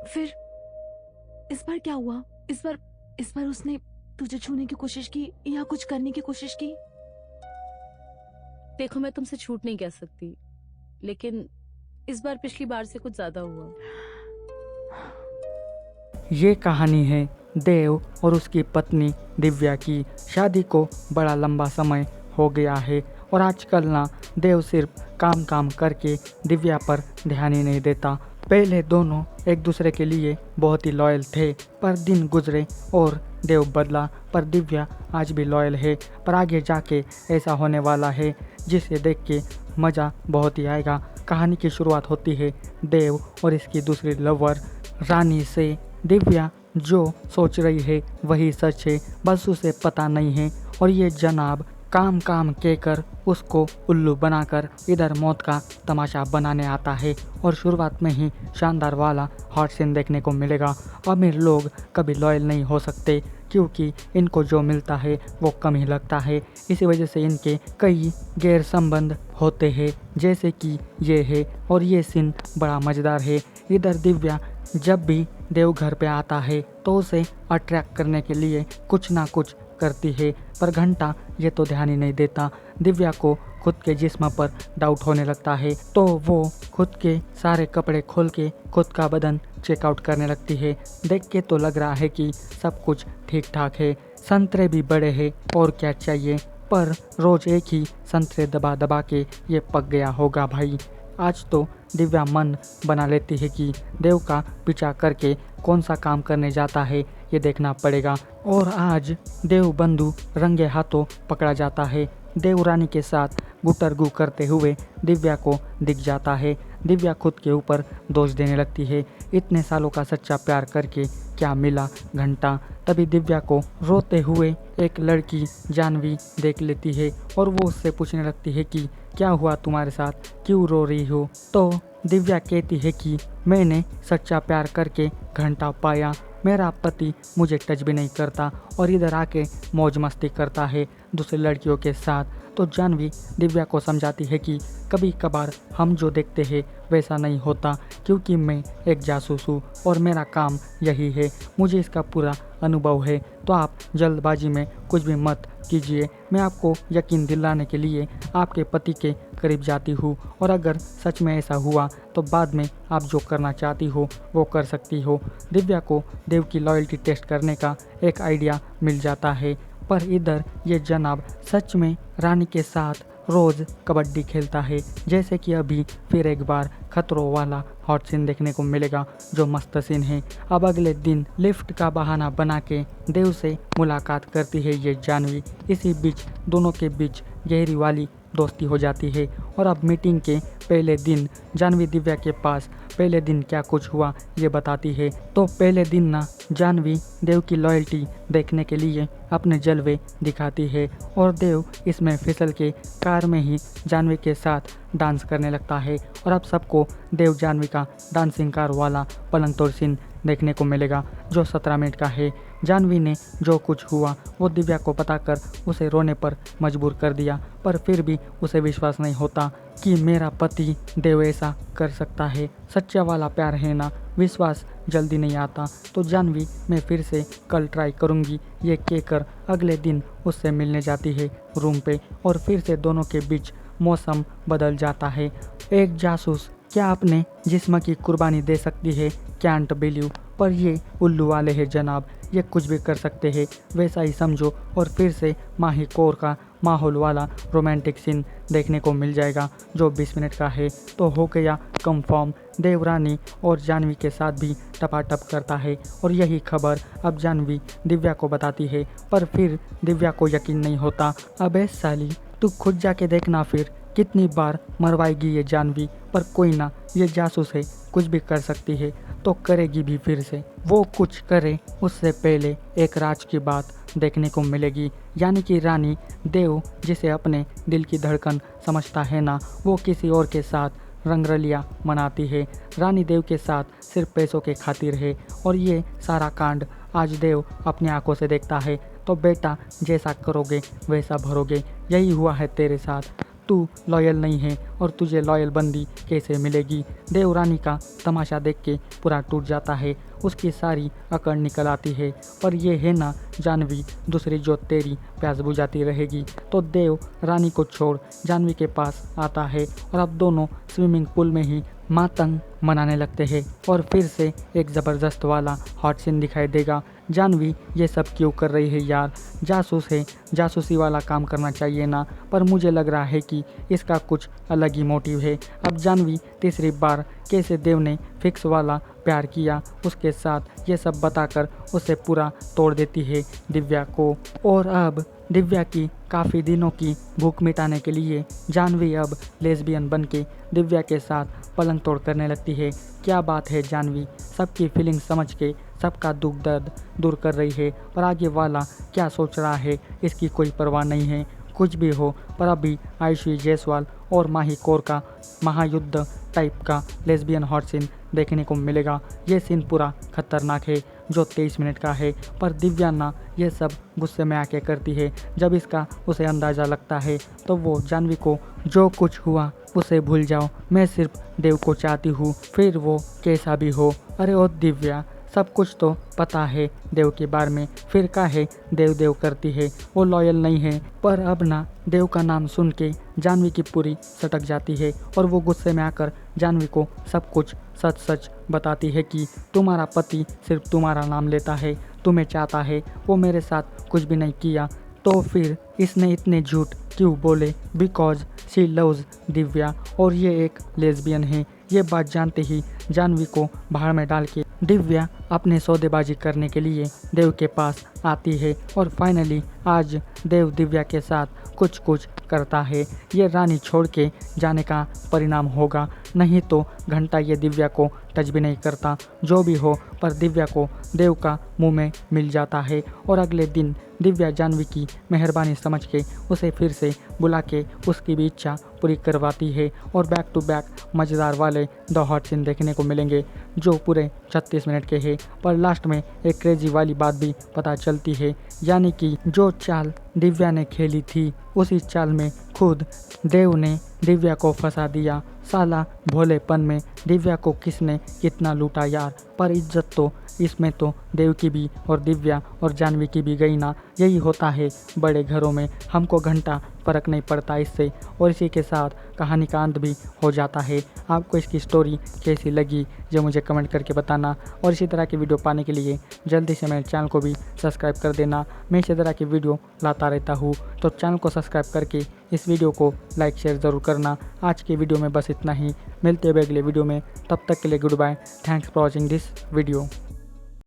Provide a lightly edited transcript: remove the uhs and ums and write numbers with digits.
फिर इस बार क्या हुआ? इस बार उसने तुझे छूने की कोशिश की या कुछ करने की कोशिश की? देखो, मैं तुमसे झूठ नहीं कह सकती, लेकिन इस बार पिछली बार से कुछ ज्यादा हुआ। ये कहानी है देव और उसकी पत्नी दिव्या की। शादी को बड़ा लंबा समय हो गया है और आजकल ना देव सिर्फ काम काम करके दिव्या पर ध्यान ही नहीं देता। पहले दोनों एक दूसरे के लिए बहुत ही लॉयल थे, पर दिन गुजरे और देव बदला, पर दिव्या आज भी लॉयल है। पर आगे जाके ऐसा होने वाला है जिसे देख के मज़ा बहुत ही आएगा। कहानी की शुरुआत होती है देव और इसकी दूसरी लवर रानी से। दिव्या जो सोच रही है वही सच है, बस उसे पता नहीं है। और ये जनाब काम काम कहकर उसको उल्लू बनाकर इधर मौत का तमाशा बनाने आता है। और शुरुआत में ही शानदार वाला हॉट सीन देखने को मिलेगा। अमीर लोग कभी लॉयल नहीं हो सकते क्योंकि इनको जो मिलता है वो कम ही लगता है। इसी वजह से इनके कई गैर संबंध होते हैं, जैसे कि ये है। और ये सीन बड़ा मज़ेदार है। इधर दिव्या जब भी देव घर पे आता है तो उसे अट्रैक्ट करने के लिए कुछ ना कुछ करती है, पर घंटा ये तो ध्यान ही नहीं देता। दिव्या को खुद के जिस्म पर डाउट होने लगता है, तो वो खुद के सारे कपड़े खोल के खुद का बदन चेकआउट करने लगती है। देख के तो लग रहा है कि सब कुछ ठीक ठाक है, संतरे भी बड़े हैं और क्या चाहिए। पर रोज एक ही संतरे दबा दबा के ये पक गया होगा भाई। आज तो दिव्या मन बना लेती है कि देव का पीछा करके कौन सा काम करने जाता है ये देखना पड़ेगा। और आज देव बंधु रंगे हाथों पकड़ा जाता है। देव रानी के साथ गुटरगू करते हुए दिव्या को दिख जाता है। दिव्या खुद के ऊपर दोष देने लगती है, इतने सालों का सच्चा प्यार करके क्या मिला घंटा। तभी दिव्या को रोते हुए एक लड़की जानवी देख लेती है और वो उससे पूछने लगती है कि क्या हुआ तुम्हारे साथ, क्यों रो रही हो। तो दिव्या कहती है कि मैंने सच्चा प्यार करके घंटा पाया, मेरा पति मुझे टच भी नहीं करता और इधर आके मौज मस्ती करता है दूसरी लड़कियों के साथ। तो जानवी दिव्या को समझाती है कि कभी कभार हम जो देखते हैं वैसा नहीं होता, क्योंकि मैं एक जासूस हूँ और मेरा काम यही है, मुझे इसका पूरा अनुभव है। तो आप जल्दबाजी में कुछ भी मत कीजिए, मैं आपको यकीन दिलाने के लिए आपके पति के करीब जाती हूँ और अगर सच में ऐसा हुआ तो बाद में आप जो करना चाहती हो वो कर सकती हो। दिव्या को देव की लॉयल्टी टेस्ट करने का एक आइडिया मिल जाता है, पर इधर ये जनाब सच में रानी के साथ रोज़ कबड्डी खेलता है। जैसे कि अभी फिर एक बार खतरों वाला हॉट सीन देखने को मिलेगा जो मस्त सीन है। अब अगले दिन लिफ्ट का बहाना बना के देव से मुलाकात करती है ये जानवी। इसी बीच दोनों के बीच गहरी वाली दोस्ती हो जाती है। और अब मीटिंग के पहले दिन जानवी दिव्या के पास पहले दिन क्या कुछ हुआ ये बताती है। तो पहले दिन ना जानवी देव की लॉयल्टी देखने के लिए अपने जलवे दिखाती है और देव इसमें फिसल के कार में ही जानवी के साथ डांस करने लगता है। और अब सबको देव जानवी का डांसिंग कार वाला पलंग तोड़ सीन देखने को मिलेगा जो 17 मिनट का है। जानवी ने जो कुछ हुआ वो दिव्या को बताकर उसे रोने पर मजबूर कर दिया, पर फिर भी उसे विश्वास नहीं होता कि मेरा पति देव ऐसा कर सकता है। सच्चा वाला प्यार है ना, विश्वास जल्दी नहीं आता। तो जानवी मैं फिर से कल ट्राई करूँगी ये कहकर अगले दिन उससे मिलने जाती है रूम पे। और फिर से दोनों के बीच मौसम बदल जाता है। एक जासूस क्या अपने जिस्म की कुर्बानी दे सकती है, कैंट बिलीव। पर ये उल्लू वाले हैं जनाब, ये कुछ भी कर सकते हैं, वैसा ही समझो। और फिर से माही कौर का माहौल वाला रोमांटिक सीन देखने को मिल जाएगा जो 20 मिनट का है। तो हो गया कंफर्म, देवरानी और जानवी के साथ भी टपाटप करता है। और यही खबर अब जानवी दिव्या को बताती है, पर फिर दिव्या को यकीन नहीं होता। अबे साली तू खुद जाके देखना फिर कितनी बार मरवाएगी ये जानवी। पर कोई ना, ये जासूस है, कुछ भी कर सकती है तो करेगी भी। फिर से वो कुछ करे उससे पहले एक राज की बात देखने को मिलेगी, यानी कि रानी देव जिसे अपने दिल की धड़कन समझता है ना, वो किसी और के साथ रंगरलिया मनाती है। रानी देव के साथ सिर्फ पैसों के खातिर है और ये सारा कांड आज देव अपनी आंखों से देखता है। तो बेटा जैसा करोगे वैसा भरोगे, यही हुआ है तेरे साथ। तू लॉयल नहीं है और तुझे लॉयल बंदी कैसे मिलेगी। देव रानी का तमाशा देख के पूरा टूट जाता है, उसकी सारी अकड़ निकल आती है। पर ये है ना जानवी, दूसरी जो तेरी प्यास बुझाती रहेगी। तो देव रानी को छोड़ जानवी के पास आता है और अब दोनों स्विमिंग पूल में ही मातंग मनाने लगते हैं। और फिर से एक ज़बरदस्त वाला हॉट सीन दिखाई देगा। जानवी ये सब क्यों कर रही है यार, जासूस है, जासूसी वाला काम करना चाहिए ना। पर मुझे लग रहा है कि इसका कुछ अलग ही मोटिव है। अब जानवी तीसरी बार कैसे देव ने फिक्स वाला प्यार किया उसके साथ ये सब बताकर उसे पूरा तोड़ देती है दिव्या को। और अब दिव्या की काफ़ी दिनों की भूख मिटाने के लिए जानवी अब लेस्बियन बन के दिव्या के साथ पलंग तोड़ करने लगती है। क्या बात है, जानवी सबकी फीलिंग समझ के सबका दुख दर्द दूर कर रही है। पर आगे वाला क्या सोच रहा है इसकी कोई परवाह नहीं है। कुछ भी हो, पर अभी आयुषी जायसवाल और माही कौर का महायुद्ध टाइप का लेस्बियन हॉट सीन देखने को मिलेगा। ये सीन पूरा खतरनाक है जो 23 मिनट का है। पर दिव्या ना ये सब गुस्से में आके करती है। जब इसका उसे अंदाज़ा लगता है तो वो जानवी को जो कुछ हुआ उसे भूल जाओ, मैं सिर्फ देव को चाहती हूँ, फिर वो कैसा भी हो। अरे ओ दिव्या, सब कुछ तो पता है देव के बारे में, फिर का है देव देव करती है, वो लॉयल नहीं है। पर अब ना देव का नाम सुन के जानवी की पूरी सटक जाती है और वो गुस्से में आकर जानवी को सब कुछ सच सच बताती है कि तुम्हारा पति सिर्फ तुम्हारा नाम लेता है, तुम्हें चाहता है, वो मेरे साथ कुछ भी नहीं किया, तो फिर इसने इतने झूठ क्यों बोले, बिकॉज शी लव्स दिव्या और ये एक लेस्बियन है। ये बात जानते ही जानवी को भाड़ में डाल के दिव्या अपने सौदेबाजी करने के लिए देव के पास आती है और फाइनली आज देव दिव्या के साथ कुछ कुछ करता है। ये रानी छोड़ के जाने का परिणाम होगा, नहीं तो घंटा ये दिव्या को टच भी नहीं करता। जो भी हो, पर दिव्या को देव का मुंह में मिल जाता है और अगले दिन दिव्या जानवी की मेहरबानी समझ के उसे फिर से बुला के उसकी भी इच्छा पूरी करवाती है। और बैक टू बैक मज़ेदार वाले 2 हॉट सीन देखने को मिलेंगे जो पूरे 36 मिनट के हैं। पर लास्ट में एक क्रेजी वाली बात भी पता चलती है, यानी कि जो चाल दिव्या ने खेली थी उसी चाल में खुद देव ने दिव्या को फंसा दिया। साला भोलेपन में दिव्या को किसने कितना लूटा यार। पर इज्जत तो इसमें तो देव की भी और दिव्या और जानवी की भी गई ना। यही होता है बड़े घरों में, हमको घंटा फ़र्क नहीं पड़ता इससे। और इसी के साथ कहानी का अंत भी हो जाता है। आपको इसकी स्टोरी कैसी लगी ये मुझे कमेंट करके बताना। और इसी तरह की वीडियो पाने के लिए जल्दी से मेरे चैनल को भी सब्सक्राइब कर देना। मैं इसी तरह की वीडियो लाता रहता हूँ, तो चैनल को सब्सक्राइब करके इस वीडियो को लाइक शेयर ज़रूर करना। आज की वीडियो में बस इतना ही, मिलते हुए अगले वीडियो में, तब तक के लिए good bye. Thanks for watching this video.